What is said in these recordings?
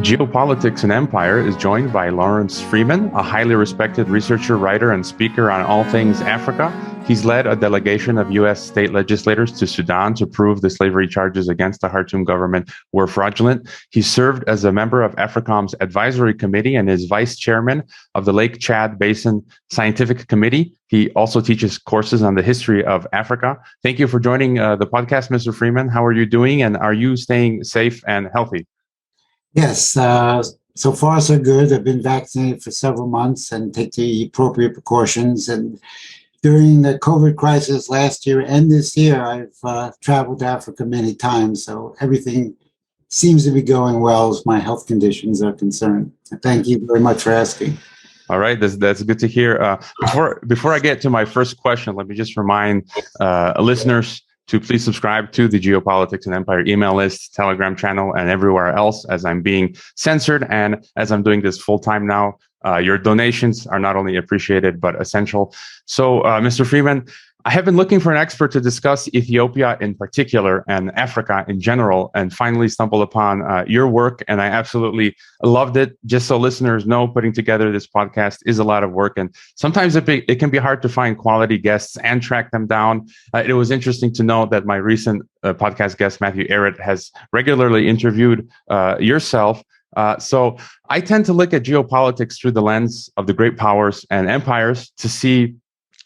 Geopolitics and Empire is joined by Lawrence Freeman, a highly respected researcher, writer, and speaker on all things Africa. He's led a delegation of U.S. state legislators to Sudan to prove the slavery charges against the Khartoum government were fraudulent. He served as a member of AFRICOM's advisory committee and is vice chairman of the Lake Chad Basin Scientific Committee. He also teaches courses on the history of Africa. Thank you for joining the podcast, Mr. Freeman. How are you doing, and are you staying safe and healthy? Yes, so far so good. I've been vaccinated for several months and take the appropriate precautions. And during the COVID crisis last year and this year, I've traveled to Africa many times. So everything seems to be going well as my health conditions are concerned. Thank you very much for asking. All right, that's good to hear. Before I get to my first question, let me just remind listeners to please subscribe to the Geopolitics and Empire email list, Telegram channel, and everywhere else, as I'm being censored and as I'm doing this full time now. Your donations are not only appreciated, but essential. So, Mr. Freeman, I have been looking for an expert to discuss Ethiopia in particular and Africa in general, and finally stumbled upon your work, and I absolutely loved it. Just so listeners know, putting together this podcast is a lot of work, and sometimes it can be hard to find quality guests and track them down. It was interesting to know that my recent podcast guest, Matthew Arrett, has regularly interviewed yourself. So I tend to look at geopolitics through the lens of the great powers and empires to see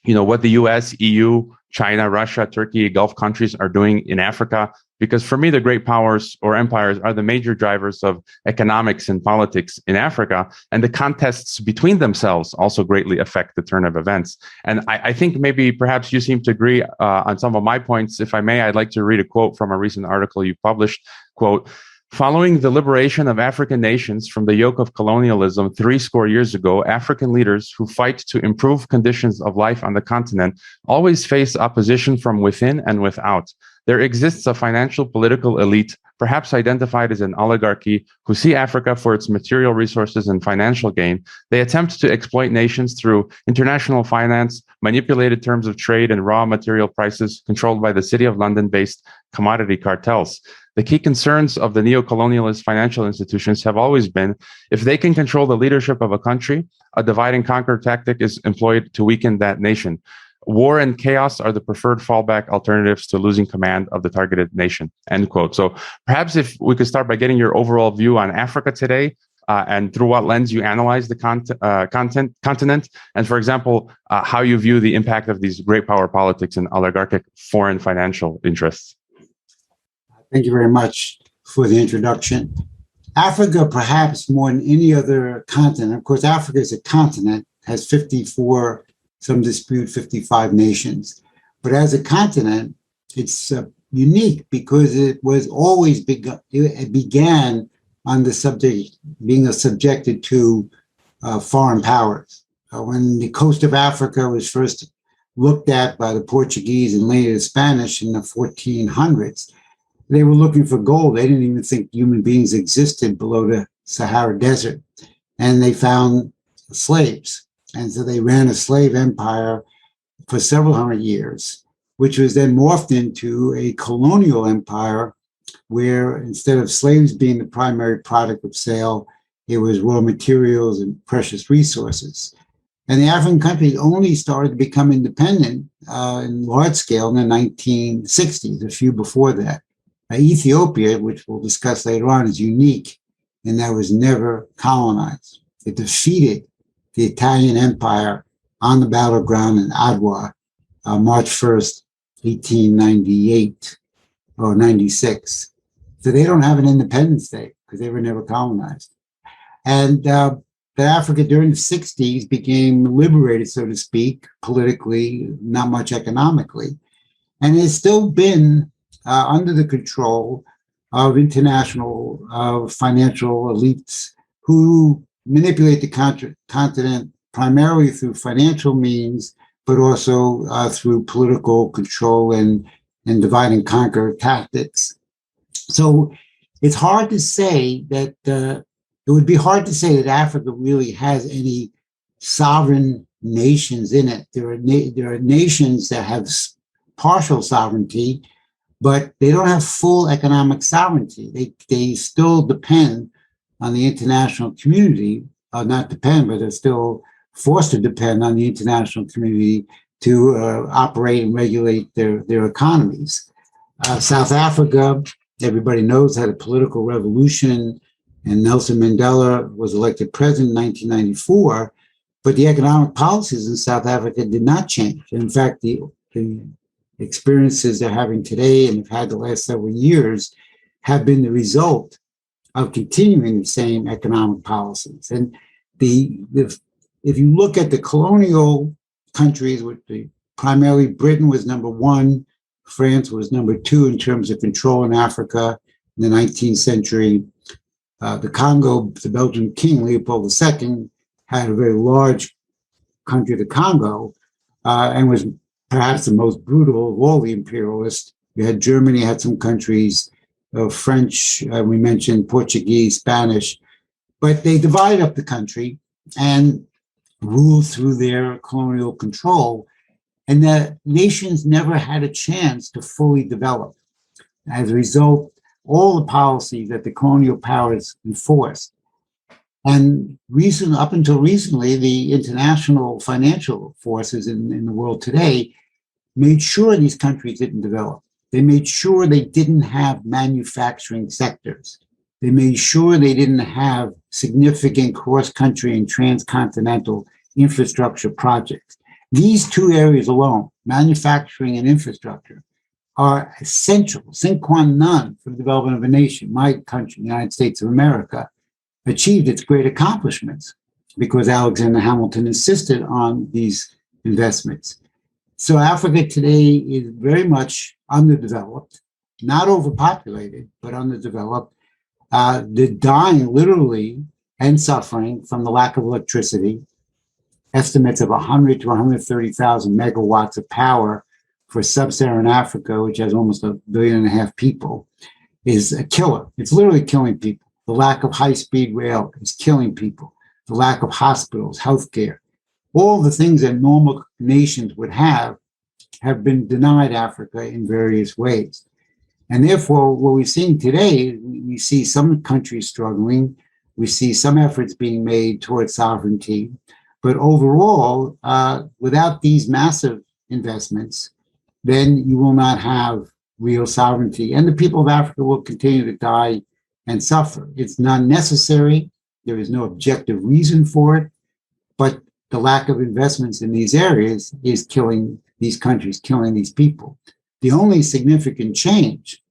what the US, EU, China, Russia, Turkey, Gulf countries are doing in Africa. Because for me, the great powers or empires are the major drivers of economics and politics in Africa. And the contests between themselves also greatly affect the turn of events. And I think maybe perhaps you seem to agree on some of my points. If I may, I'd like to read a quote from a recent article you published. Quote, "Following the liberation of African nations from the yoke of colonialism 60 years ago, African leaders who fight to improve conditions of life on the continent always face opposition from within and without. There exists a financial political elite, perhaps identified as an oligarchy, who see Africa for its material resources and financial gain. They attempt to exploit nations through international finance, manipulated terms of trade, and raw material prices controlled by the City of London-based commodity cartels. The key concerns of the neo-colonialist financial institutions have always been, if they can control the leadership of a country, a divide and conquer tactic is employed to weaken that nation. War and chaos are the preferred fallback alternatives to losing command of the targeted nation." End quote. So perhaps if we could start by getting your overall view on Africa today, and through what lens you analyze the continent, and for example, how you view the impact of these great power politics and oligarchic foreign financial interests. Thank you very much for the introduction. Africa, perhaps more than any other continent, of course, Africa is a continent, has 54, some dispute 55 nations. But as a continent, it's unique because it was always it began on the subject, being subjected to foreign powers. When the coast of Africa was first looked at by the Portuguese and later the Spanish in the 1400s, they were looking for gold. They didn't even think human beings existed below the Sahara Desert. And they found slaves. And so they ran a slave empire for several hundred years, which was then morphed into a colonial empire where instead of slaves being the primary product of sale, it was raw materials and precious resources. And the African countries only started to become independent in large scale in the 1960s, a few before that. Ethiopia, which we'll discuss later on, is unique in that it was never colonized. It defeated the Italian Empire on the battleground in Adwa, March 1st, 1898 or 96. So they don't have an independence day because they were never colonized. And Africa during the 60s became liberated, so to speak, politically, not much economically. And it's still been under the control of international financial elites who manipulate the continent primarily through financial means, but also through political control and divide and conquer tactics. So it's hard to say that, it would be hard to say that Africa really has any sovereign nations in it. There are nations that have partial sovereignty, but they don't have full economic sovereignty. They still depend on the international community, not depend, but are still forced to depend on the international community to operate and regulate their economies. South Africa, everybody knows, had a political revolution, and Nelson Mandela was elected president in 1994, but the economic policies in South Africa did not change. In fact, the experiences they're having today and have had the last several years have been the result of continuing the same economic policies. And if you look at the colonial countries, primarily Britain was number one, France was number two in terms of control in Africa in the 19th century. The Congo, the Belgian king, Leopold II, had a very large country, the Congo, and was perhaps the most brutal of all the imperialists. You had Germany, had some countries, French, we mentioned Portuguese, Spanish, but they divided up the country and ruled through their colonial control. And the nations never had a chance to fully develop. As a result, all the policies that the colonial powers enforced. And up until recently, the international financial forces in the world today made sure these countries didn't develop. They made sure they didn't have manufacturing sectors. They made sure they didn't have significant cross-country and transcontinental infrastructure projects. These two areas alone, manufacturing and infrastructure, are essential, sine qua non, for the development of a nation. My country, the United States of America, achieved its great accomplishments because Alexander Hamilton insisted on these investments. So Africa today is very much underdeveloped, not overpopulated, but underdeveloped. They're dying literally and suffering from the lack of electricity. Estimates of 100 to 130,000 megawatts of power for sub-Saharan Africa, which has almost 1.5 billion people, is a killer. It's literally killing people. The lack of high-speed rail is killing people. The lack of hospitals, healthcare, all the things that normal nations would have been denied Africa in various ways. And therefore, what we're seeing today, we see some countries struggling. We see some efforts being made towards sovereignty. But overall, without these massive investments, then you will not have real sovereignty. And the people of Africa will continue to die and suffer. It's not necessary. There is no objective reason for it. But the lack of investments in these areas is killing these countries, killing these people. The only significant change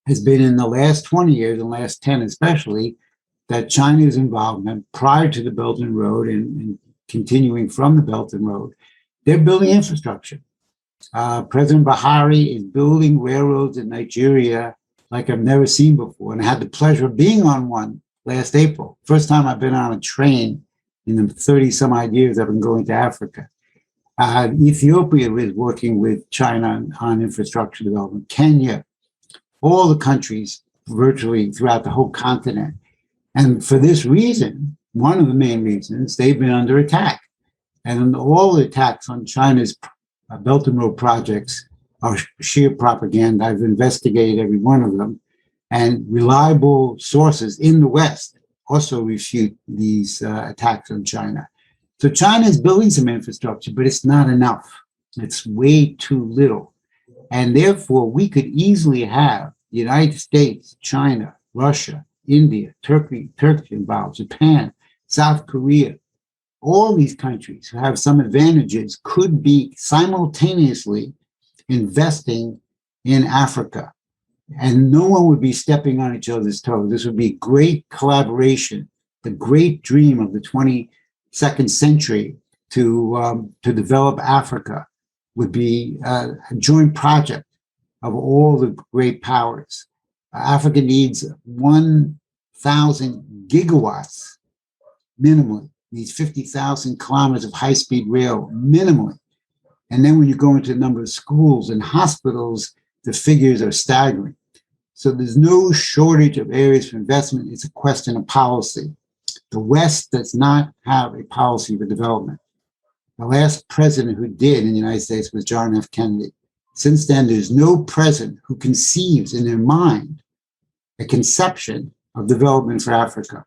has been in the last 20 years, the last 10 especially, that China's involvement prior to the Belt and Road and continuing from the Belt and Road, they're building infrastructure. President Buhari is building railroads in Nigeria like I've never seen before. And I had the pleasure of being on one last April. First time I've been on a train in the 30 some odd years I've been going to Africa. Ethiopia is working with China on infrastructure development. Kenya, all the countries virtually throughout the whole continent. And for this reason, one of the main reasons, they've been under attack. And all the attacks on China's Belt and Road projects are sheer propaganda. I've investigated every one of them. And reliable sources in the West also refute these attacks on China. So China is building some infrastructure, but it's not enough. It's way too little. And therefore, we could easily have the United States, China, Russia, India, Turkey involved, Japan, South Korea, all these countries who have some advantages could be simultaneously investing in Africa. And no one would be stepping on each other's toes. This would be great collaboration, the great dream of the 22nd century to develop Africa would be a joint project of all the great powers. Africa needs 1,000 gigawatts minimally, needs 50,000 kilometers of high-speed rail minimally. And then when you go into the number of schools and hospitals, the figures are staggering. So there's no shortage of areas for investment. It's a question of policy. The West does not have a policy for development. The last president who did in the United States was John F. Kennedy. Since then, there's no president who conceives in their mind a conception of development for Africa.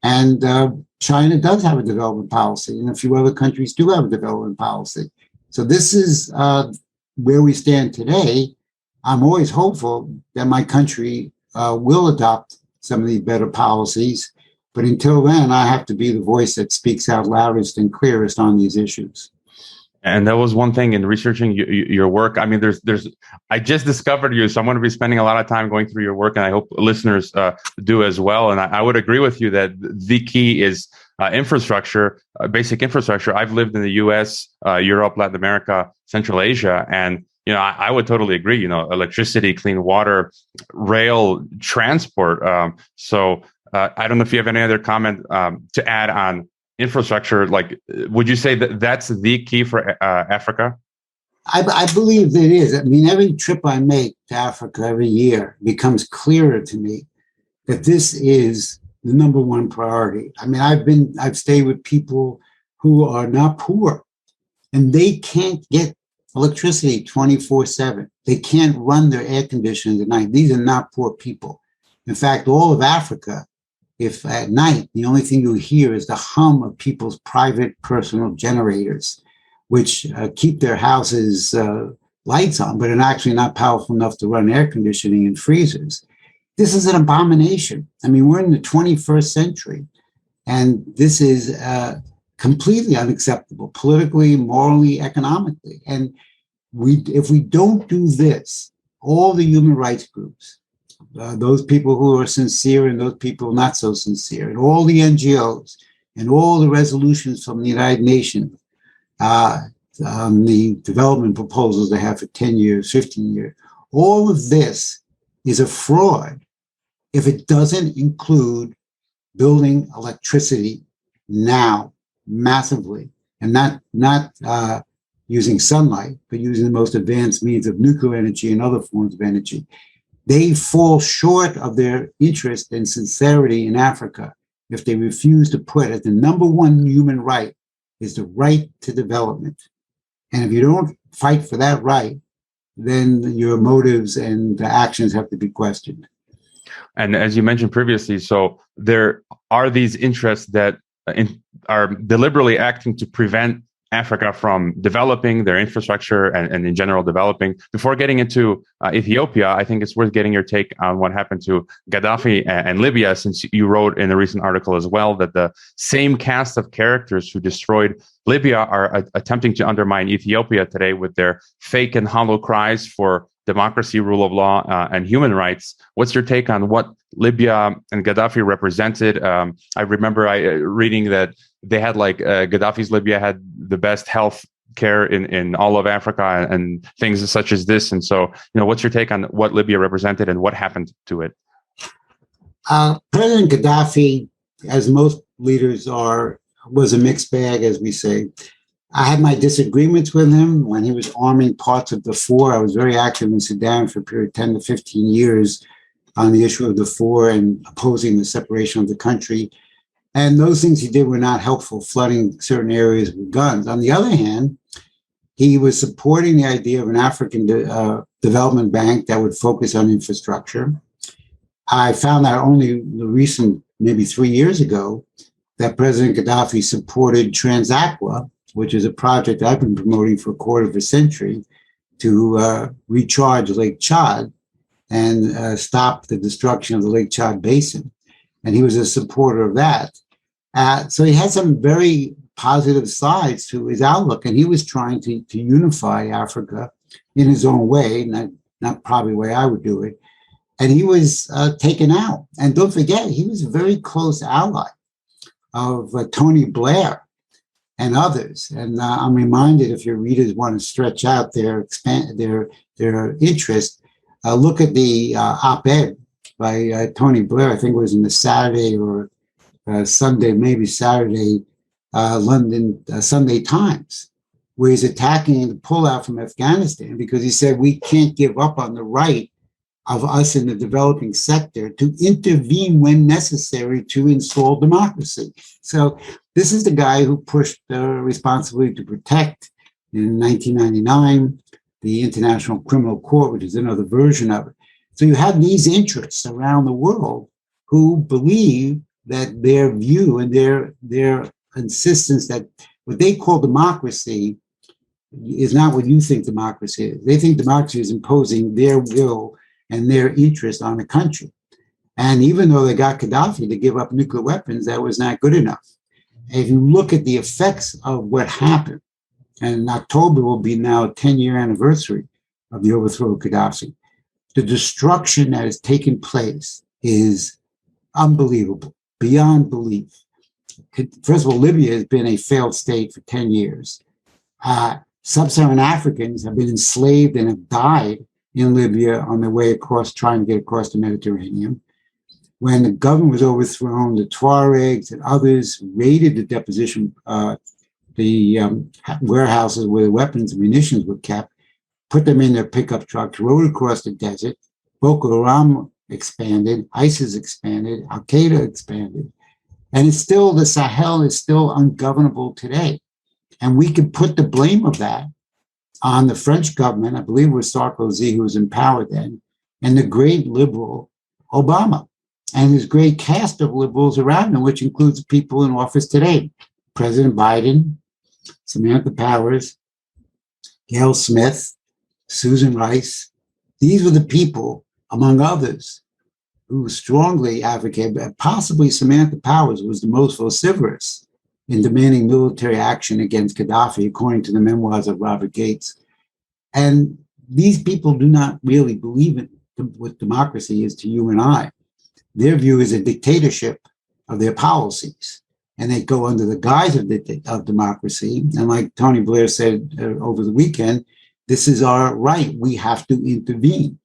And China does have a development policy, and a few other countries do have a development policy. So this is where we stand today. I'm always hopeful that my country will adopt some of these better policies. But until then, I have to be the voice that speaks out loudest and clearest on these issues. And that was one thing in researching your work. I mean, I just discovered you, so I'm going to be spending a lot of time going through your work, and I hope listeners do as well. And I would agree with you that the key is infrastructure, basic infrastructure. I've lived in the U.S., Europe, Latin America, Central Asia, and I would totally agree. Electricity, clean water, rail, transport. So I don't know if you have any other comment to add on infrastructure. Like, would you say that that's the key for Africa? I believe it is. I mean, every trip I make to Africa every year becomes clearer to me that this is the number one priority. I mean, I've stayed with people who are not poor, and they can't get electricity 24/7. They can't run their air conditioners at night. These are not poor people. In fact, all of Africa, if at night, the only thing you hear is the hum of people's private personal generators, which keep their houses lights on, but are actually not powerful enough to run air conditioning and freezers. This is an abomination. I mean, we're in the 21st century, and this is completely unacceptable politically, morally, economically. And if we don't do this, all the human rights groups, those people who are sincere and those people not so sincere, and all the NGOs and all the resolutions from the United Nations, the development proposals they have for 10 years, 15 years, all of this is a fraud if it doesn't include building electricity now massively, and not using sunlight, but using the most advanced means of nuclear energy and other forms of energy. They fall short of their interest and sincerity in Africa if they refuse to put as the number one human right is the right to development. And if you don't fight for that right, then your motives and actions have to be questioned. And as you mentioned previously, so there are these interests that are deliberately acting to prevent Africa from developing their infrastructure and in general developing. Before getting into Ethiopia, I think it's worth getting your take on what happened to Gaddafi and Libya, since you wrote in a recent article as well that the same cast of characters who destroyed Libya are attempting to undermine Ethiopia today with their fake and hollow cries for democracy, rule of law, and human rights. What's your take on what Libya and Gaddafi represented? I remember reading that they had Gaddafi's Libya had the best health care in all of Africa and things such as this. And so, what's your take on what Libya represented and what happened to it? President Gaddafi, as most leaders are, was a mixed bag, as we say. I had my disagreements with him when he was arming parts of the four. I was very active in Sudan for a period of 10 to 15 years on the issue of the four and opposing the separation of the country. And those things he did were not helpful, flooding certain areas with guns. On the other hand, he was supporting the idea of an African development bank that would focus on infrastructure. I found out only the recent, maybe 3 years ago, that President Gaddafi supported Transaqua, which is a project I've been promoting for a quarter of a century to recharge Lake Chad and stop the destruction of the Lake Chad Basin. And he was a supporter of that. So he had some very positive sides to his outlook, and he was trying to unify Africa in his own way, not probably the way I would do it. And he was taken out. And don't forget, he was a very close ally of Tony Blair and others. And I'm reminded, if your readers want to stretch out their interest, look at the op-ed by Tony Blair. I think it was in the Saturday or Sunday, maybe Saturday, London Sunday Times, where he's attacking the pullout from Afghanistan because he said we can't give up on the right of us in the developing sector to intervene when necessary to install democracy. So this is the guy who pushed the responsibility to protect, in 1999, the International Criminal Court, which is another version of it. So you have these interests around the world who believe that their view and their insistence that what they call democracy is not what you think democracy is. They think democracy is imposing their will and their interest on the country. And even though they got Gaddafi to give up nuclear weapons, that was not good enough. And if you look at the effects of what happened, and in October will be now a 10-year anniversary of the overthrow of Gaddafi, the destruction that has taken place is unbelievable, beyond belief. First of all, Libya has been a failed state for 10 years. Sub-Saharan Africans have been enslaved and have died in Libya on their way across, trying to get across the Mediterranean. When the government was overthrown, the Tuaregs and others raided the deposition, the warehouses where the weapons and munitions were kept, put them in their pickup trucks, rode across the desert. Boko Haram expanded, ISIS expanded, Al-Qaeda expanded. And it's still, the Sahel is still ungovernable today. And we can put the blame of that on the French government, I believe it was Sarkozy who was in power then, and the great liberal Obama, and his great cast of liberals around him, which includes people in office today. President Biden, Samantha Powers, Gail Smith, Susan Rice. These were the people, among others, who strongly advocated, possibly Samantha Powers was the most vociferous in demanding military action against Gaddafi, according to the memoirs of Robert Gates. And these people do not really believe in what democracy is to you and I. Their view is a dictatorship of their policies. And they go under the guise of democracy. And like Tony Blair said over the weekend, this is our right. We have to intervene.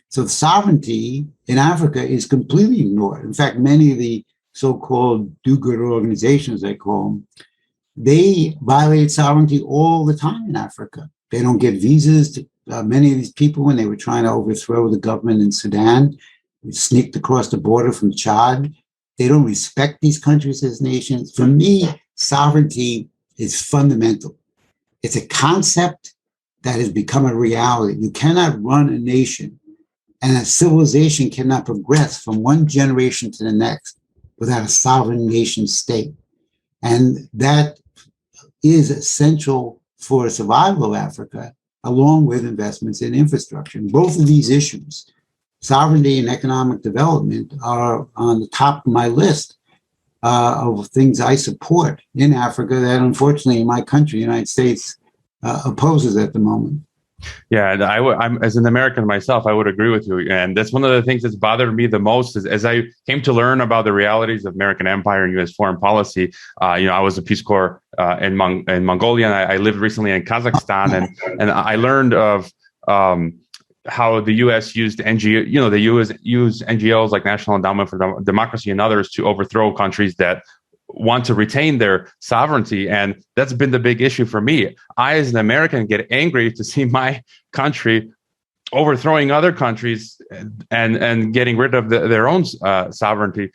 So sovereignty in Africa is completely ignored. In fact, many of the so-called do-good organizations, they call them, they violate sovereignty all the time in Africa. They don't get visas to many of these people when they were trying to overthrow the government in Sudan. They sneaked across the border from Chad. They don't respect these countries as nations. For me, sovereignty is fundamental. It's a concept that has become a reality. You cannot run a nation, and a civilization cannot progress from one generation to the next without a sovereign nation state. And that is essential for the survival of Africa, along with investments in infrastructure. And both of these issues, sovereignty and economic development, are on the top of my list of things I support in Africa that unfortunately in my country, the United States, opposes at the moment. Yeah, and I'm as an American myself, I would agree with you. And that's one of the things that's bothered me the most is as I came to learn about the realities of American empire and U.S. foreign policy. I was a Peace Corps in Mongolia, and I lived recently in Kazakhstan, and I learned of how the U.S. used NGO, they use NGOs like National Endowment for Democracy and others to overthrow countries that want to retain their sovereignty. And that's been the big issue for me. I, as an American, get angry to see my country overthrowing other countries and getting rid of their own sovereignty.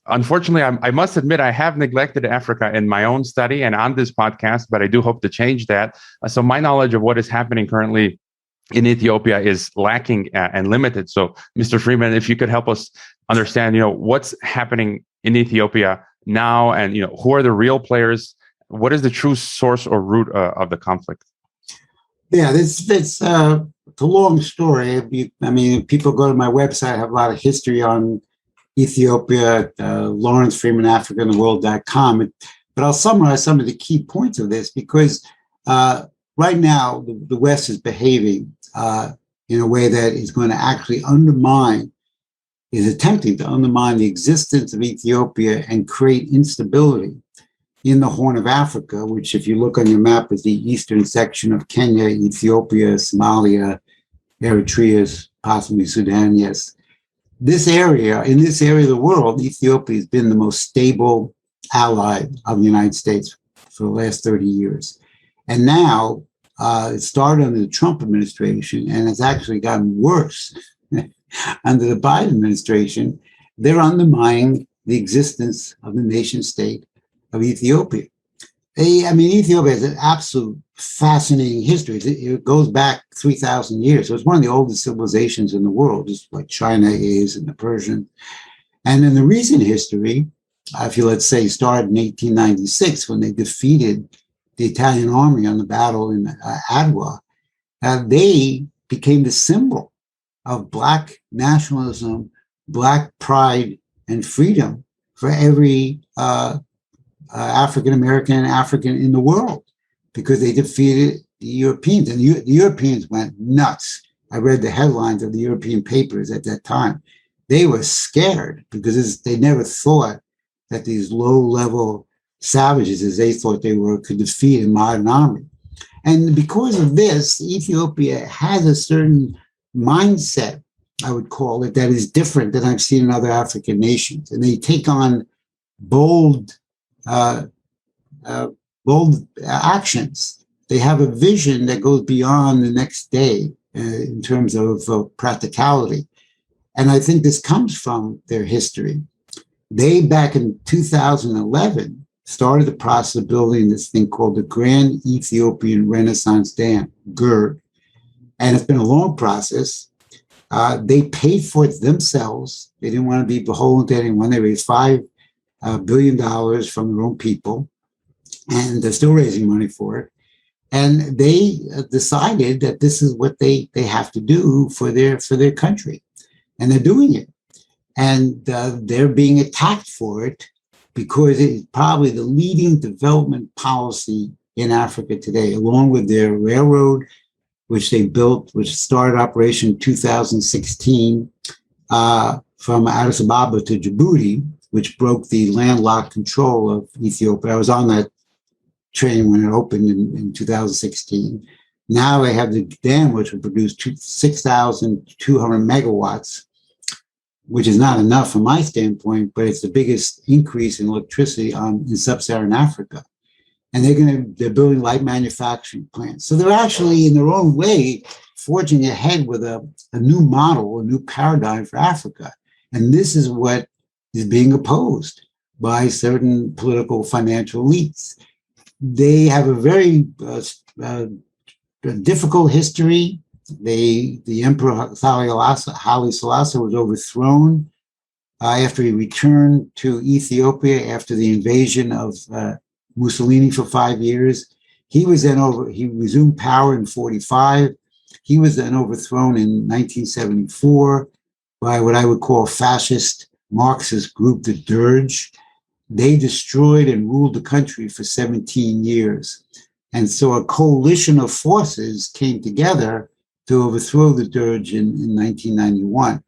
Unfortunately, I must admit, I have neglected Africa in my own study and on this podcast, but I do hope to change that. So my knowledge of what is happening currently in Ethiopia is lacking and limited. So, Mr. Freeman, if you could help us understand, what's happening in Ethiopia now, and who are the real players? What is the true source or root of the conflict? Yeah, it's a long story. People go to my website. I have a lot of history on Ethiopia, Lawrence Freeman, AfricaandTheWorld.com. But I'll summarize some of the key points of this because right now the West is behaving in a way that is going to actually is attempting to undermine the existence of Ethiopia and create instability in the Horn of Africa, which, if you look on your map, is the eastern section of Kenya, Ethiopia, Somalia, Eritrea, possibly Sudan. Yes. In this area of the world, Ethiopia has been the most stable ally of the United States for the last 30 years. And now it started under the Trump administration and it's actually gotten worse. Under the Biden administration, they're undermining the existence of the nation state of Ethiopia. Ethiopia has an absolute fascinating history. It goes back 3,000 years. So it's one of the oldest civilizations in the world, just like China is and the Persian. And in the recent history, if you, let's say, started in 1896 when they defeated the Italian army on the battle in Adwa, they became the symbol of Black nationalism, Black pride, and freedom for every African-American, African in the world, because they defeated the Europeans. And the Europeans went nuts. I read the headlines of the European papers at that time. They were scared because they never thought that these low-level savages, as they thought they were, could defeat a modern army. And because of this, Ethiopia has a certain mindset, I would call it, that is different than I've seen in other African nations. And they take on bold actions. They have a vision that goes beyond the next day in terms of practicality. And I think this comes from their history. They, back in 2011, started the process of building this thing called the Grand Ethiopian Renaissance Dam, GERD. And it's been a long process. They paid for it themselves. They didn't want to be beholden to anyone. They raised $5 billion from their own people, and they're still raising money for it. And they decided that this is what they have to do for their country. And they're doing it. And they're being attacked for it because it's probably the leading development policy in Africa today, along with their railroad, which they built, which started operation in 2016 from Addis Ababa to Djibouti, which broke the landlocked control of Ethiopia. I was on that train when it opened in 2016. Now they have the dam, which will produce 6,200 megawatts, which is not enough from my standpoint, but it's the biggest increase in electricity in sub-Saharan Africa. And they're building light manufacturing plants. So they're actually, in their own way, forging ahead with a new model, a new paradigm for Africa. And this is what is being opposed by certain political financial elites. They have a very difficult history. The Emperor Haile Selassie was overthrown after he returned to Ethiopia after the invasion of Mussolini for 5 years. He resumed power in 1945. He was then overthrown in 1974 by what I would call fascist Marxist group, the Dirge. They destroyed and ruled the country for 17 years. And so a coalition of forces came together to overthrow the Dirge in 1991.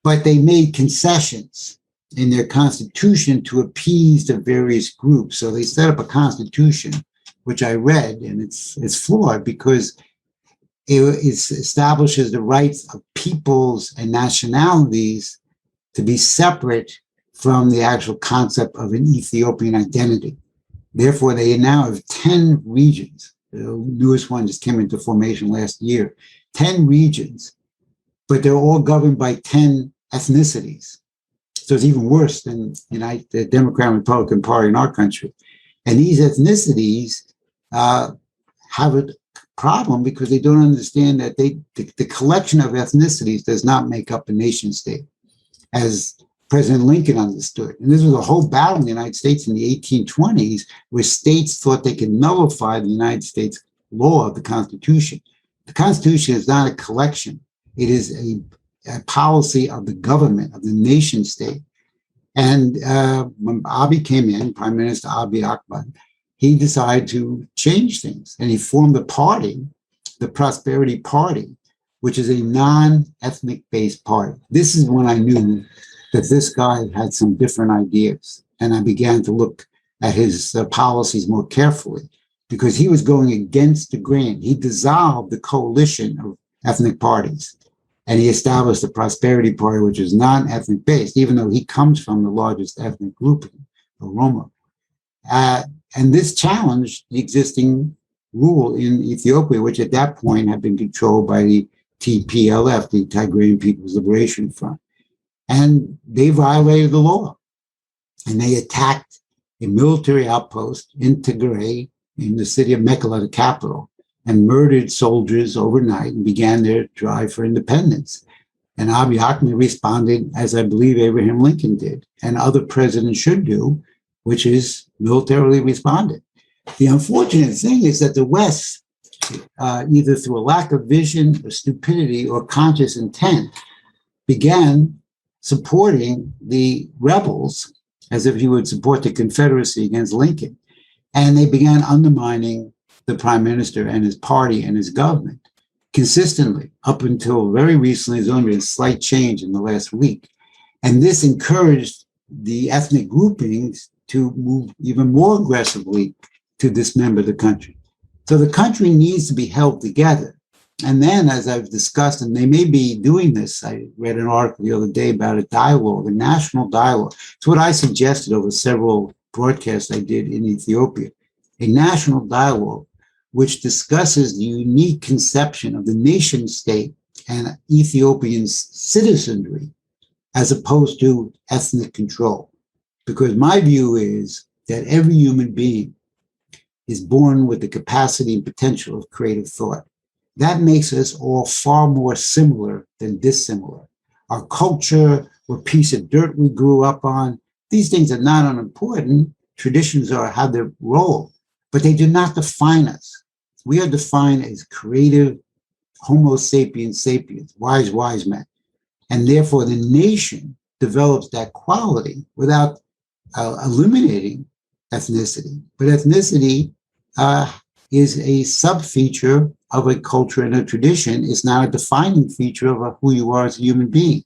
But they made concessions in their constitution to appease the various groups. So they set up a constitution, which I read, and it's flawed because it establishes the rights of peoples and nationalities to be separate from the actual concept of an Ethiopian identity. Therefore, they now have 10 regions. The newest one just came into formation last year. 10 regions, but they're all governed by 10 ethnicities. So it's even worse than the Democrat and Republican Party in our country. And these ethnicities have a problem because they don't understand that the collection of ethnicities does not make up a nation state, as President Lincoln understood. And this was a whole battle in the United States in the 1820s, where states thought they could nullify the United States law of the Constitution. The Constitution is not a collection. It is a policy of the government, of the nation state. And when Abiy came in, Prime Minister Abiy Ahmed, he decided to change things. And he formed a party, the Prosperity Party, which is a non-ethnic based party. This is when I knew that this guy had some different ideas. And I began to look at his policies more carefully, because he was going against the grain. He dissolved the coalition of ethnic parties, and he established the Prosperity Party, which is non-ethnic based, even though he comes from the largest ethnic group, the Roma. And this challenged the existing rule in Ethiopia, which at that point had been controlled by the TPLF, the Tigrayan People's Liberation Front. And they violated the law. And they attacked a military outpost in Tigray, in the city of Mekelle, the capital, and murdered soldiers overnight and began their drive for independence. And Abiy Ahmed responded, as I believe Abraham Lincoln did, and other presidents should do, which is militarily responded. The unfortunate thing is that the West, either through a lack of vision or stupidity or conscious intent, began supporting the rebels as if he would support the Confederacy against Lincoln. And they began undermining the prime minister and his party and his government consistently up until very recently. There's only been a slight change in the last week. And this encouraged the ethnic groupings to move even more aggressively to dismember the country. So the country needs to be held together. And then, as I've discussed, and they may be doing this, I read an article the other day about a dialogue, a national dialogue. It's what I suggested over several broadcasts I did in Ethiopia, a national dialogue which discusses the unique conception of the nation state and Ethiopian citizenry as opposed to ethnic control. Because my view is that every human being is born with the capacity and potential of creative thought. That makes us all far more similar than dissimilar. Our culture, what piece of dirt we grew up on, these things are not unimportant. Traditions have their role, but they do not define us. We are defined as creative Homo sapiens sapiens, wise men. And therefore, the nation develops that quality without eliminating ethnicity. But ethnicity is a sub-feature of a culture and a tradition. It's not a defining feature of who you are as a human being.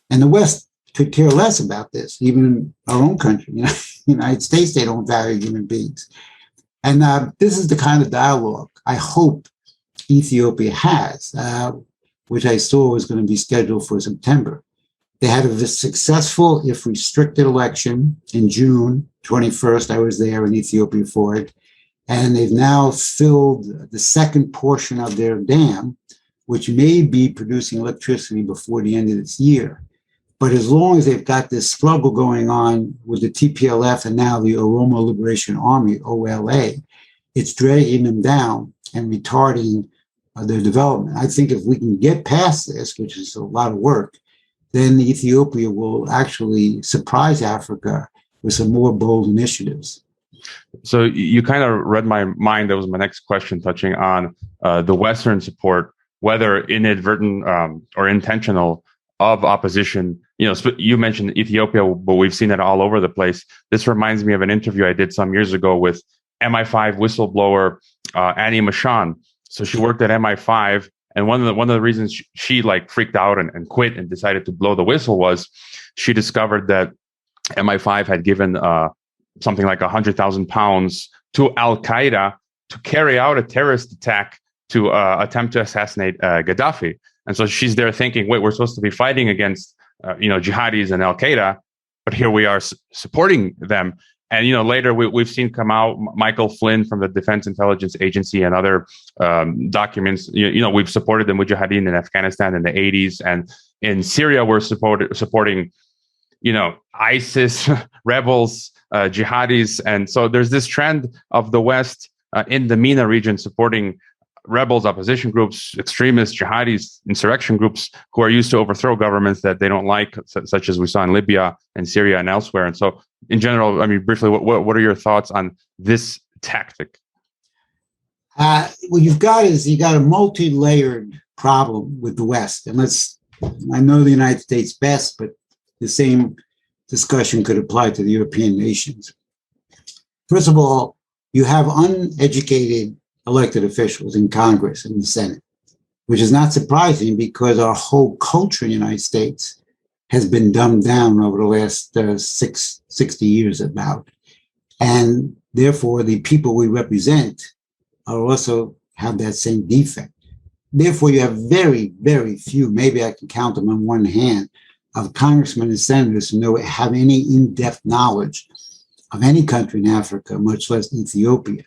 And the West could care less about this, even in our own country. You know, United States, they don't value human beings. And this is the kind of dialogue I hope Ethiopia has, which I saw was going to be scheduled for September. They had a successful, if restricted, election in June 21st. I was there in Ethiopia for it. And they've now filled the second portion of their dam, which may be producing electricity before the end of this year. But as long as they've got this struggle going on with the TPLF and now the Oromo Liberation Army, OLA, it's dragging them down and retarding their development. I think if we can get past this, which is a lot of work, then Ethiopia will actually surprise Africa with some more bold initiatives. So you kind of read my mind. That was my next question, touching on the Western support, whether inadvertent or intentional, of opposition. You know, you mentioned Ethiopia, but we've seen it all over the place. This reminds me of an interview I did some years ago with MI5 whistleblower Annie Mashan. So she worked at MI5, and one of the reasons she like freaked out and quit and decided to blow the whistle was she discovered that MI5 had given something like £100,000 to Al Qaeda to carry out a terrorist attack to attempt to assassinate Gaddafi. And so she's there thinking, wait, we're supposed to be fighting against jihadis and Al Qaeda, but here we are supporting them. And later we've seen come out Michael Flynn from the Defense Intelligence Agency and other documents. We've supported the Mujahideen in Afghanistan in the 80s, and in Syria we're supporting ISIS rebels, jihadis. And so there's this trend of the West in the MENA region supporting rebels, opposition groups, extremists, jihadis, insurrection groups who are used to overthrow governments that they don't like, such as we saw in Libya and Syria and elsewhere. And so in general, I mean, briefly, what are your thoughts on this tactic? What you've got a multi-layered problem with the West. And I know the United States best, but the same discussion could apply to the European nations. First of all, you have uneducated elected officials in Congress and the Senate, which is not surprising because our whole culture in the United States has been dumbed down over the last 60 years about. And therefore, the people we represent are also have that same defect. Therefore, you have very, very few, maybe I can count them on one hand, of congressmen and senators who have any in-depth knowledge of any country in Africa, much less Ethiopia.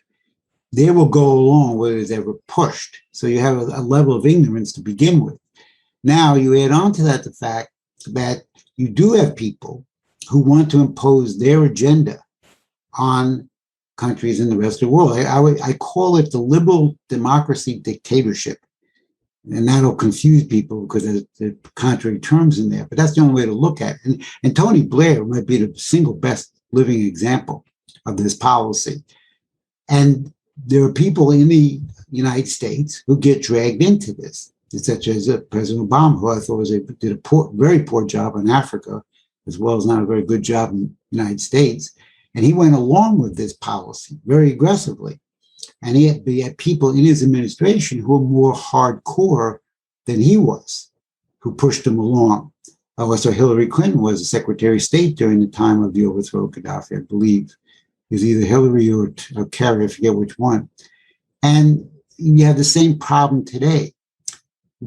They will go along whether it's ever pushed. So you have a level of ignorance to begin with. Now you add on to that the fact that you do have people who want to impose their agenda on countries in the rest of the world. I call it the liberal democracy dictatorship. And that'll confuse people because there's the contrary terms in there. But that's the only way to look at it. And Tony Blair might be the single best living example of this policy. And there are people in the United States who get dragged into this, such as President Obama, who I thought did a very poor job in Africa, as well as not a very good job in the United States. And he went along with this policy very aggressively. And he had people in his administration who were more hardcore than he was, who pushed him along. Also, Hillary Clinton was the Secretary of State during the time of the overthrow of Gaddafi, I believe. It was either Hillary or Kerry, I forget which one. And you have the same problem today.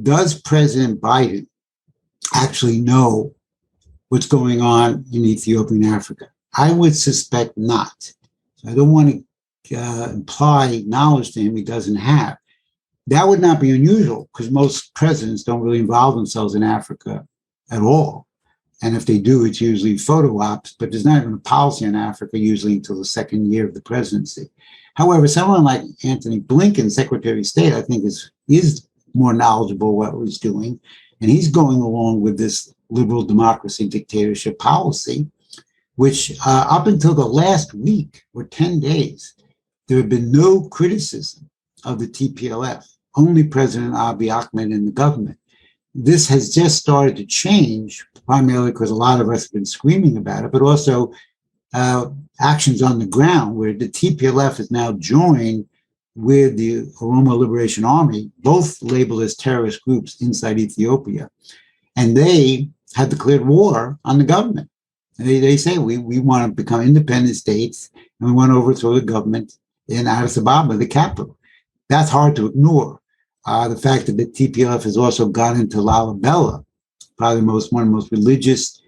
Does President Biden actually know what's going on in Ethiopia and Africa? I would suspect not. So I don't want to imply knowledge to him he doesn't have. That would not be unusual because most presidents don't really involve themselves in Africa at all. And if they do, it's usually photo ops, but there's not even a policy in Africa usually until the second year of the presidency. However, someone like Antony Blinken, Secretary of State, I think is more knowledgeable what he's doing. And he's going along with this liberal democracy dictatorship policy, which up until the last week or 10 days, there had been no criticism of the TPLF, only President Abiy Ahmed and the government. This has just started to change, primarily because a lot of us have been screaming about it, but also actions on the ground where the TPLF is now joined with the Oromo Liberation Army, both labeled as terrorist groups inside Ethiopia. And they have declared war on the government. They say we want to become independent states and we want to overthrow the government in Addis Ababa, the capital. That's hard to ignore. The fact that the TPLF has also gone into Lalibela, probably one of the most religious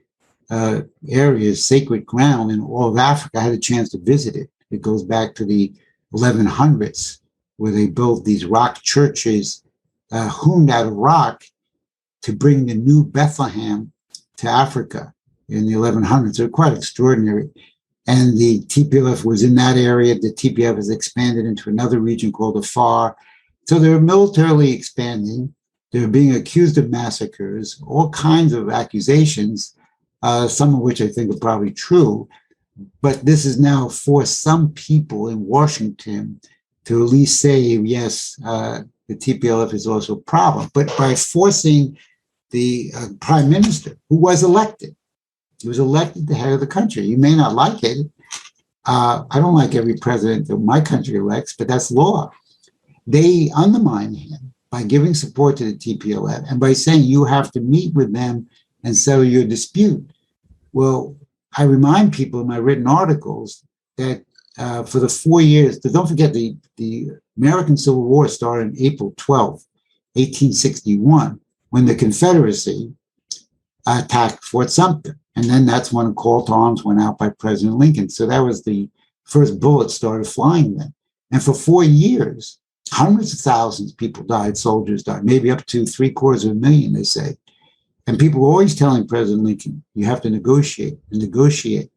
areas, sacred ground in all of Africa. I had a chance to visit it. It goes back to the 1100s, where they built these rock churches hewn out of rock to bring the new Bethlehem to Africa in the 1100s. They're quite extraordinary. And the TPLF was in that area. The TPLF has expanded into another region called Afar. So they're militarily expanding. They're being accused of massacres, all kinds of accusations, some of which I think are probably true. But this is now forced some people in Washington to at least say, yes, the TPLF is also a problem. But by forcing the prime minister, who was elected, he was elected the head of the country. You may not like it. I don't like every president that my country elects, but that's law. They undermine him by giving support to the TPLF and by saying you have to meet with them and settle your dispute. Well, I remind people in my written articles that for the 4 years, don't forget the American Civil War started on April 12th, 1861, when the Confederacy attacked Fort Sumter. And then that's when a call to arms went out by President Lincoln. So that was the first bullets started flying then. And for 4 years, hundreds of thousands of people died, soldiers died, maybe up to 750,000, they say. And people were always telling President Lincoln, you have to negotiate and negotiate.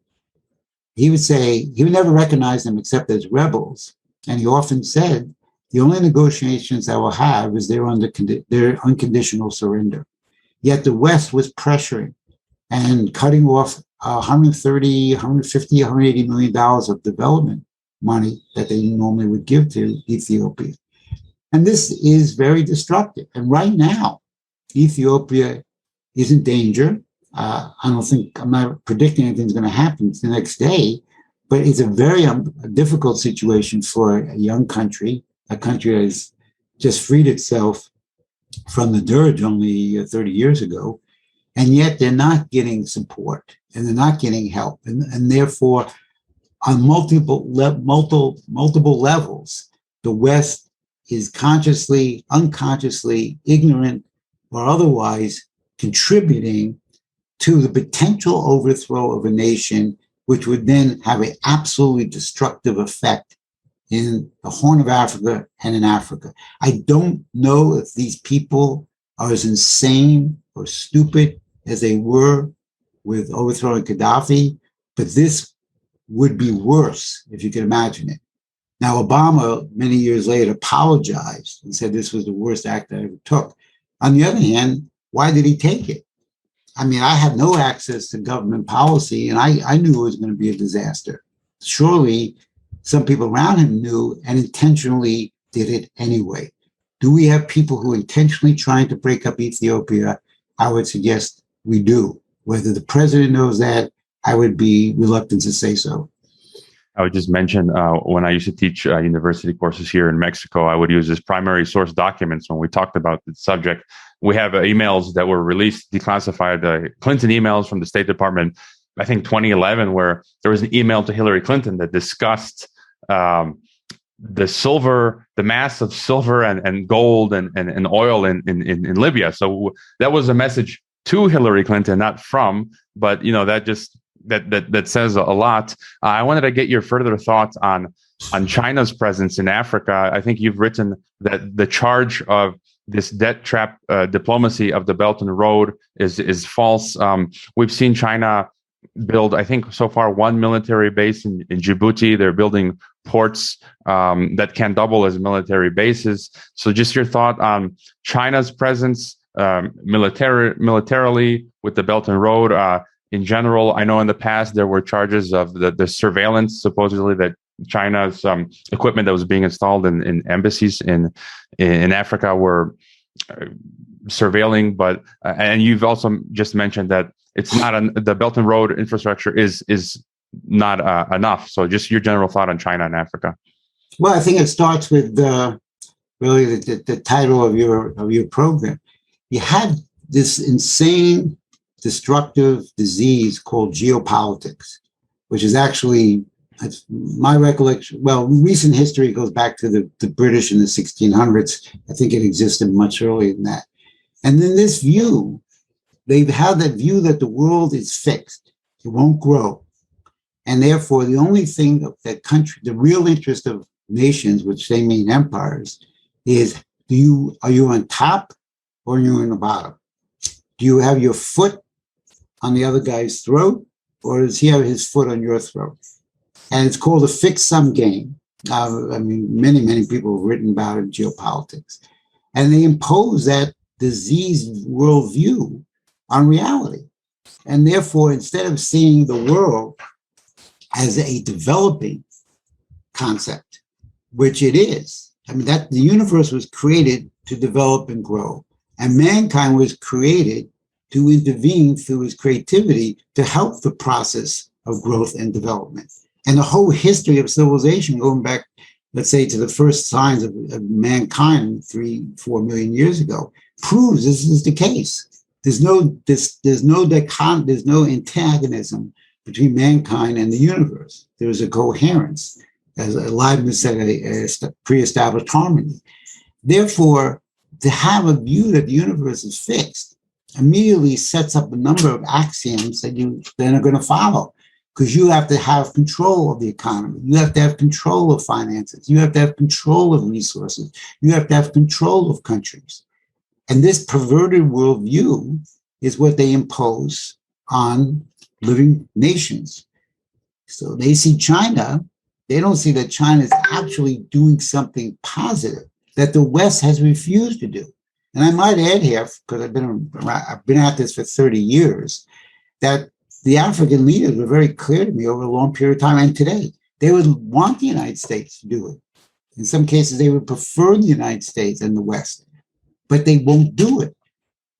He would say, he would never recognize them except as rebels. And he often said, the only negotiations I will have is their unconditional surrender. Yet the West was pressuring and cutting off $130, $150, $180 million of development money that they normally would give to Ethiopia. And this is very destructive. And right now, Ethiopia is in danger. I'm not predicting anything's going to happen the next day, but it's a very difficult situation for a young country, a country that has just freed itself from the dirge only 30 years ago. And yet they're not getting support and they're not getting help. And therefore, on multiple levels, the West is consciously, unconsciously, ignorant, or otherwise contributing to the potential overthrow of a nation, which would then have an absolutely destructive effect in the Horn of Africa and in Africa. I don't know if these people are as insane or stupid as they were with overthrowing Gaddafi, but this would be worse, if you can imagine it. Now, Obama, many years later, apologized and said this was the worst act I ever took. On the other hand, why did he take it? I mean, I had no access to government policy, and I knew it was going to be a disaster. Surely some people around him knew and intentionally did it anyway. Do we have people who intentionally trying to break up Ethiopia? I would suggest we do. Whether the president knows that, I would be reluctant to say so. I would just mention when I used to teach university courses here in Mexico, I would use as primary source documents when we talked about the subject. We have emails that were released, declassified, Clinton emails from the State Department, I think 2011, where there was an email to Hillary Clinton that discussed the mass of silver and gold and oil in Libya. So that was a message to Hillary Clinton, not from, but that just that says a lot. I wanted to get your further thoughts on China's presence in Africa. I think you've written that the charge of this debt trap diplomacy of the Belt and Road is false. We've seen China build, I think, so far one military base in Djibouti. They're building ports that can double as military bases. So just your thought on China's presence militarily with the Belt and Road. In general, I know in the past there were charges of the surveillance, supposedly, that China's equipment that was being installed in embassies in Africa were surveilling. But and you've also just mentioned that it's not the Belt and Road infrastructure is not enough. So just your general thought on China and Africa. Well, I think it starts with really the title of your program. You had this insane destructive disease called geopolitics, which is actually, my recollection, well, recent history goes back to the British in the 1600s. I think it existed much earlier than that. And then this view, they've had that view that the world is fixed. It won't grow. And therefore, the only thing that the real interest of nations, which they mean empires, is are you on top or are you on the bottom? Do you have your foot on the other guy's throat, or does he have his foot on your throat? And it's called a fixed sum game. I mean, many people have written about it in Geopolitics. And they impose that diseased worldview on reality. And therefore, instead of seeing the world as a developing concept, which it is, I mean, that the universe was created to develop and grow. And mankind was created to intervene through his creativity to help the process of growth and development. And the whole history of civilization, going back, let's say, to the first signs of mankind 3-4 million years ago, proves this is the case. There's no antagonism between mankind and the universe. There's a coherence, as Leibniz said, a pre-established harmony. Therefore, to have a view that the universe is fixed immediately sets up a number of axioms that you then are going to follow, because you have to have control of the economy. You have to have control of finances. You have to have control of resources. You have to have control of countries. And this perverted worldview is what they impose on living nations. So they see China, they don't see that China is actually doing something positive that the West has refused to do. And I might add here, because I've been at this for 30 years, that the African leaders were very clear to me over a long period of time, and today, they would want the United States to do it. In some cases, they would prefer the United States and the West, but they won't do it.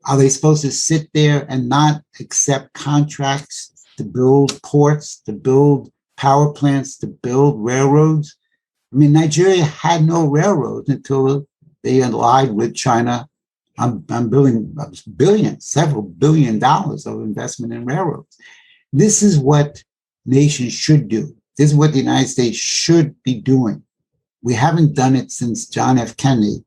Are they supposed to sit there and not accept contracts to build ports, to build power plants, to build railroads? I mean, Nigeria had no railroads until they allied with China on building several $billion of investment in railroads. This is what nations should do. This is what the United States should be doing. We haven't done it since John F. Kennedy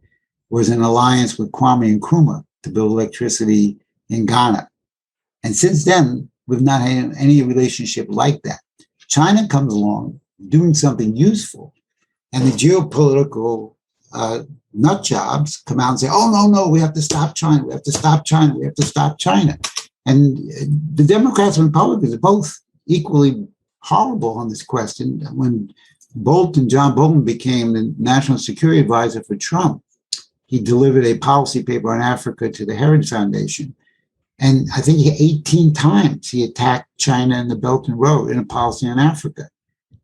was in alliance with Kwame Nkrumah to build electricity in Ghana. And since then, we've not had any relationship like that. China comes along doing something useful, and the geopolitical nut jobs come out and say, oh, no, we have to stop China. We have to stop China. We have to stop China. And the Democrats and Republicans are both equally horrible on this question. When John Bolton became the national security advisor for Trump. He delivered a policy paper on Africa to the Heritage Foundation. And I think 18 times he attacked China and the Belt and Road in a policy on Africa,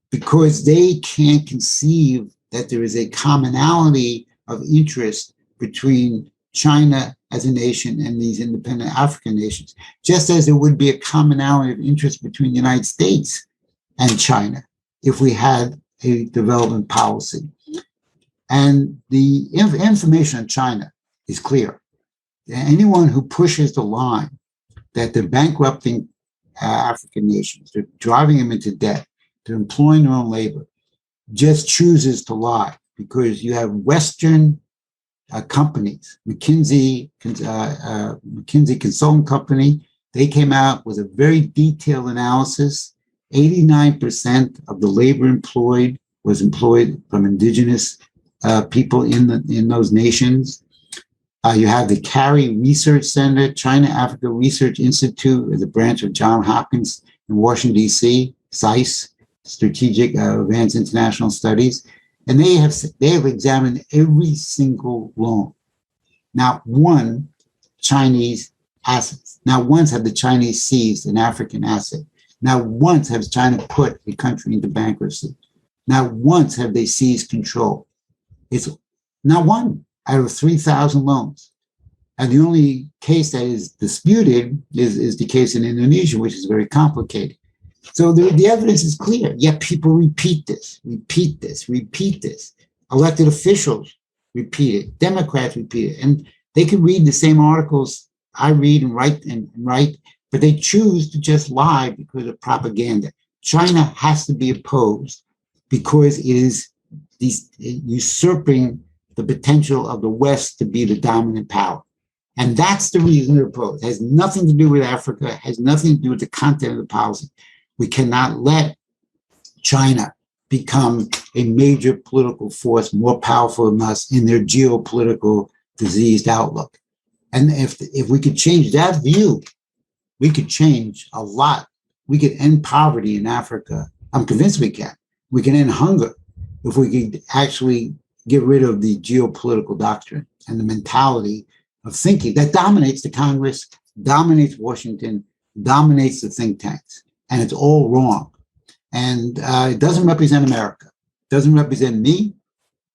because they can't conceive that there is a commonality of interest between China as a nation and these independent African nations, just as there would be a commonality of interest between the United States and China if we had a development policy. And the information on China is clear. Anyone who pushes the line that they're bankrupting African nations, they're driving them into debt, they're employing their own labor, just chooses to lie, because you have Western companies, McKinsey Consulting Company, they came out with a very detailed analysis. 89% of the labor employed was employed from indigenous people in those nations. You have the Carey Research Center, China Africa Research Institute, as a branch of Johns Hopkins in Washington, D.C., SAIS, Strategic Advanced International Studies, and they have examined every single loan. Not one Chinese assets. Not once have the Chinese seized an African asset. Not once has China put a country into bankruptcy. Not once have they seized control. It's not one out of 3,000 loans. And the only case that is disputed is the case in Indonesia, which is very complicated. So the evidence is clear, yet people repeat this. Elected officials repeat it. Democrats repeat it. And they can read the same articles I read and write, but they choose to just lie because of propaganda. China has to be opposed because it is usurping the potential of the West to be the dominant power. And that's the reason they're opposed. It has nothing to do with Africa. It has nothing to do with the content of the policy. We cannot let China become a major political force more powerful than us in their geopolitical diseased outlook. And if we could change that view, we could change a lot. We could end poverty in Africa. I'm convinced we can. We can end hunger if we could actually get rid of the geopolitical doctrine and the mentality of thinking that dominates the Congress, dominates Washington, dominates the think tanks. And it's all wrong. And it doesn't represent America. It doesn't represent me.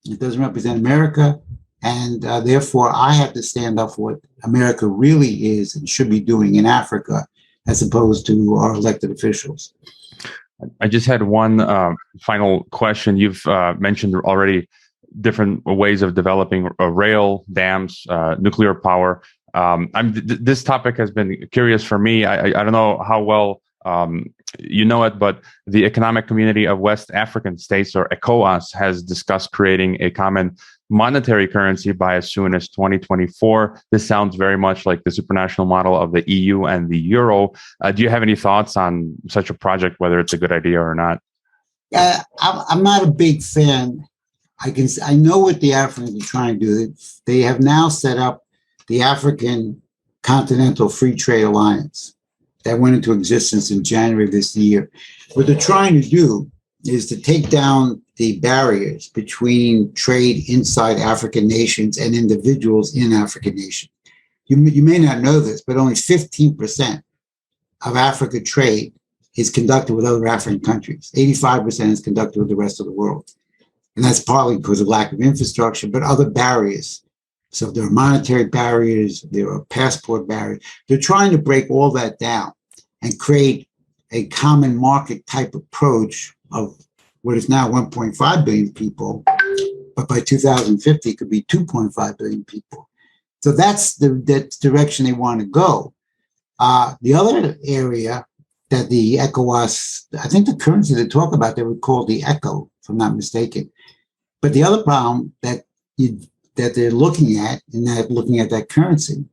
It doesn't represent America. And therefore, I have to stand up for what America really is and should be doing in Africa, as opposed to our elected officials. I just had one final question. You've mentioned already different ways of developing rail, dams, nuclear power. This topic has been curious for me. I don't know how well you know it, but the Economic Community of West African States, or ECOWAS, has discussed creating a common monetary currency by as soon as 2024. This sounds very much like the supranational model of the EU and the euro. Do you have any thoughts on such a project, whether it's a good idea or not? I'm not a big fan. I know what the Africans are trying to do. They have now set up the African Continental Free Trade Alliance that went into existence in January of this year. What they're trying to do is to take down the barriers between trade inside African nations and individuals in African nations. You may not know this, but only 15% of Africa trade is conducted with other African countries. 85% is conducted with the rest of the world. And that's partly because of lack of infrastructure, but other barriers. So there are monetary barriers, there are passport barriers. They're trying to break all that down and create a common market type approach of what is now 1.5 billion people, but by 2050 it could be 2.5 billion people. So that's the direction they want to go. The other area that the ECOWAS, I think the currency they talk about, they would call the ECHO, if I'm not mistaken. But the other problem that they're looking at, in that looking at that currency,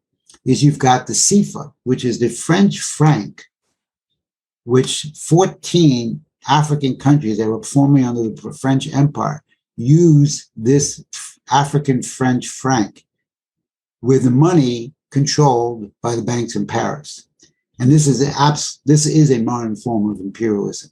is you've got the CFA, which is the French franc, which 14 African countries that were formerly under the French Empire use this African French franc, with the money controlled by the banks in Paris. And this is a modern form of imperialism.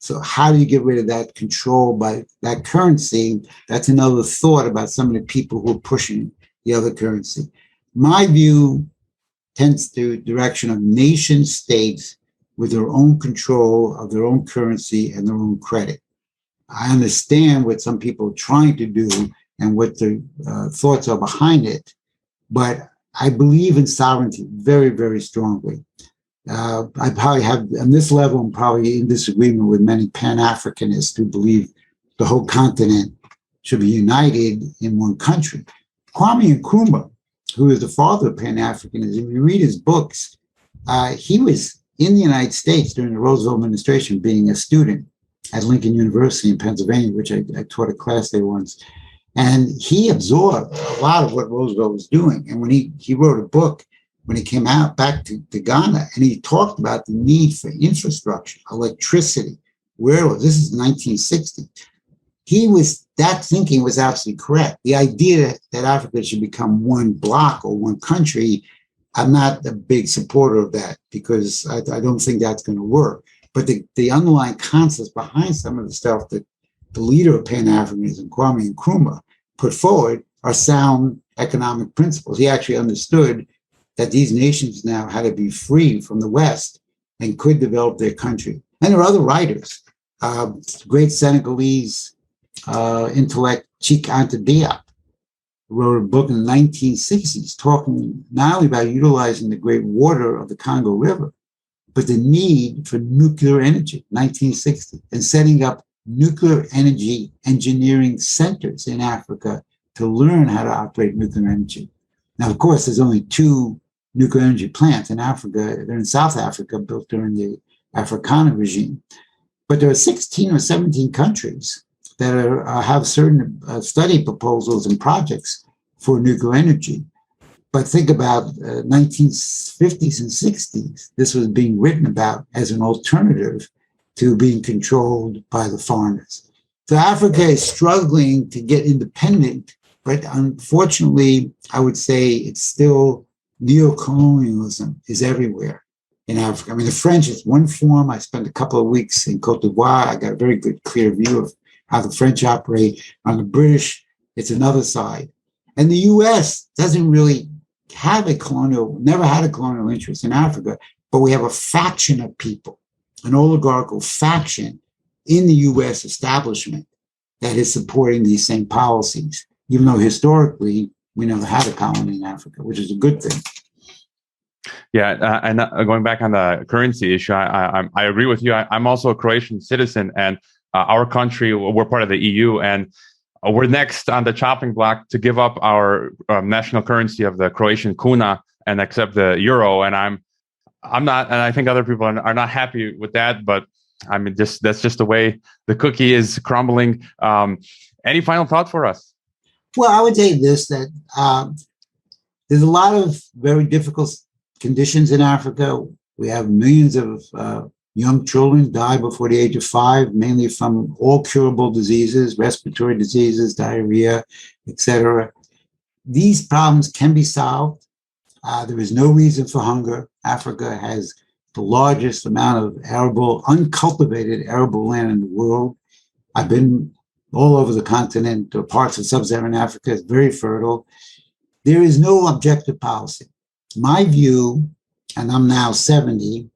So how do you get rid of that control by that currency? That's another thought about some of the people who are pushing the other currency. My view tends to the direction of nation states with their own control of their own currency and their own credit. I understand what some people are trying to do and what the thoughts are behind it, but I believe in sovereignty very, very strongly. I probably have, on this level, I'm probably in disagreement with many Pan-Africanists who believe the whole continent should be united in one country. Kwame Nkrumah, who is the father of Pan-Africanism, if you read his books, he was in the United States during the Roosevelt administration being a student at Lincoln University in Pennsylvania, which I taught a class there once. And he absorbed a lot of what Roosevelt was doing. And when he wrote a book, when he came out back to Ghana, and he talked about the need for infrastructure, electricity, this is 1960. That thinking was absolutely correct. The idea that Africa should become one bloc or one country, I'm not a big supporter of that because I don't think that's going to work. But the underlying concepts behind some of the stuff that the leader of Pan-Africanism, Kwame Nkrumah, put forward are sound economic principles. He actually understood that these nations now had to be free from the West and could develop their country. And there are other writers, great Senegalese intellect Cheikh Anta Diop wrote a book in the 1960s talking not only about utilizing the great water of the Congo River, but the need for nuclear energy, 1960, and setting up nuclear energy engineering centers in Africa to learn how to operate nuclear energy. Now, of course, there's only 2 nuclear energy plants in Africa. They're in South Africa, built during the Afrikaner regime. But there are 16 or 17 countries that have certain study proposals and projects for nuclear energy. But think about 1950s and 60s. This was being written about as an alternative to being controlled by the foreigners. So Africa is struggling to get independent, but unfortunately, I would say it's still neo-colonialism is everywhere in Africa. I mean, the French is one form. I spent a couple of weeks in Cote d'Ivoire. I got a very good, clear view of how the French operate. On the British, it's another side. And the U.S. doesn't really have never had a colonial interest in Africa, but we have a faction of people, an oligarchical faction in the U.S. establishment that is supporting these same policies, even though historically we never had a colony in Africa, which is a good thing. Yeah, and going back on the currency issue, I agree with you. I'm also a Croatian citizen, and our country, we're part of the EU, and we're next on the chopping block to give up our national currency of the Croatian kuna and accept the euro. And I'm not, and I think other people are not happy with that. But I mean, that's just the way the cookie is crumbling. Any final thought for us? Well, I would say this, that there's a lot of very difficult conditions in Africa. We have millions of young children die before the age of 5, mainly from all curable diseases, respiratory diseases, diarrhea, etc. These problems can be solved. There is no reason for hunger. Africa has the largest amount of uncultivated arable land in the world. I've been all over the continent or parts of sub-Saharan Africa. It's very fertile. There is no objective policy. My view, and I'm now 70,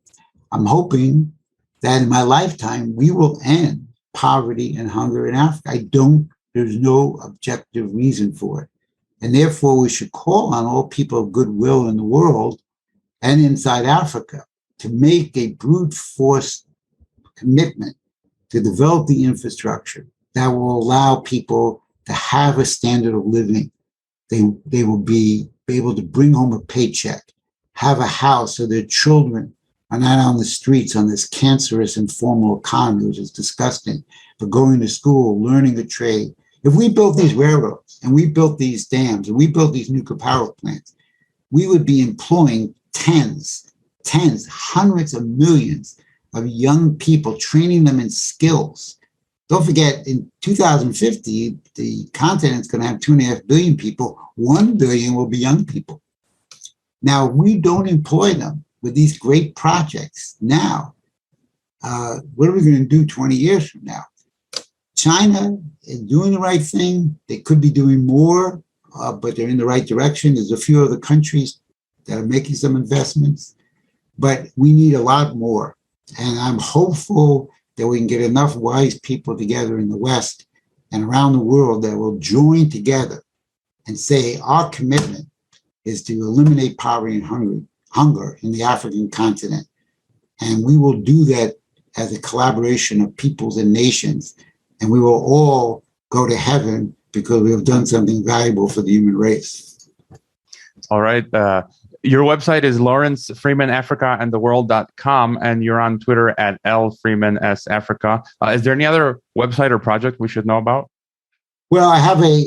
I'm hoping that in my lifetime, we will end poverty and hunger in Africa. There's no objective reason for it. And therefore, we should call on all people of goodwill in the world and inside Africa to make a brute force commitment to develop the infrastructure that will allow people to have a standard of living. They will be able to bring home a paycheck, have a house so their children are not on the streets on this cancerous informal economy, which is disgusting, but going to school, learning a trade. If we built these railroads and we built these dams and we built these nuclear power plants, we would be employing hundreds of millions of young people, training them in skills. Don't forget, in 2050, the continent's going to have 2.5 billion people. 1 billion will be young people. Now, we don't employ them with these great projects now. what are we going to do 20 years from now? China is doing the right thing. They could be doing more, but they're in the right direction. There's a few other countries that are making some investments, but we need a lot more. And I'm hopeful that we can get enough wise people together in the West and around the world that will join together and say our commitment is to eliminate poverty and hunger in the African continent. And we will do that as a collaboration of peoples and nations. And we will all go to heaven because we have done something valuable for the human race. All right. Your website is Lawrence Freeman Africa and the world.com, and you're on Twitter at LFreemanSAfrica. Is there any other website or project we should know about? Well, I have a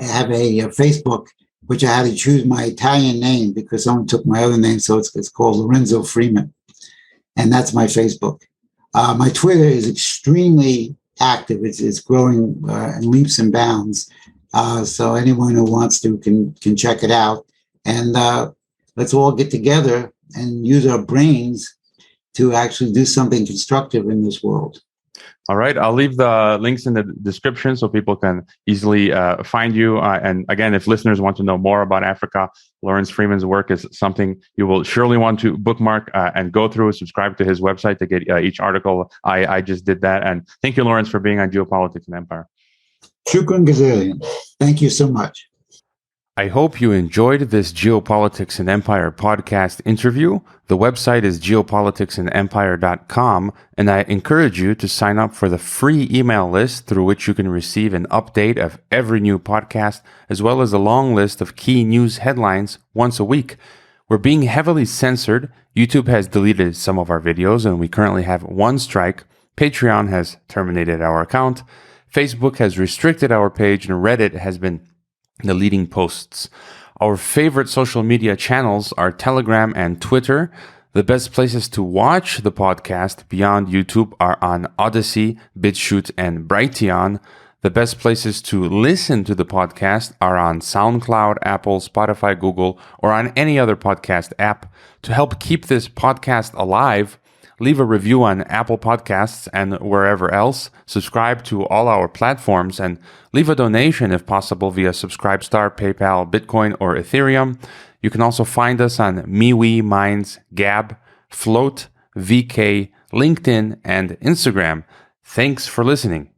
Facebook, which I had to choose my Italian name because someone took my other name, so it's called Lorenzo Freeman, and that's my Facebook. My Twitter is extremely active. It's growing in leaps and bounds. So anyone who wants to can check it out. And let's all get together and use our brains to actually do something constructive in this world. All right. I'll leave the links in the description so people can easily find you. And again, if listeners want to know more about Africa, Lawrence Freeman's work is something you will surely want to bookmark and go through, subscribe to his website to get each article. I just did that. And thank you, Lawrence, for being on Geopolitics and Empire. Shukran gazillion. Thank you so much. I hope you enjoyed this Geopolitics and Empire podcast interview. The website is geopoliticsandempire.com, and I encourage you to sign up for the free email list through which you can receive an update of every new podcast, as well as a long list of key news headlines once a week. We're being heavily censored. YouTube has deleted some of our videos, and we currently have one strike. Patreon has terminated our account. Facebook has restricted our page, and Reddit has been deleting posts. Our favorite social media channels are Telegram and Twitter. The best places to watch the podcast beyond YouTube are on Odyssey, BitChute, and Brighteon. The best places to listen to the podcast are on SoundCloud, Apple, Spotify, Google, or on any other podcast app. To help keep this podcast alive, leave a review on Apple Podcasts and wherever else. Subscribe to all our platforms and leave a donation if possible via Subscribestar, PayPal, Bitcoin, or Ethereum. You can also find us on MeWe, Minds, Gab, Float, VK, LinkedIn, and Instagram. Thanks for listening.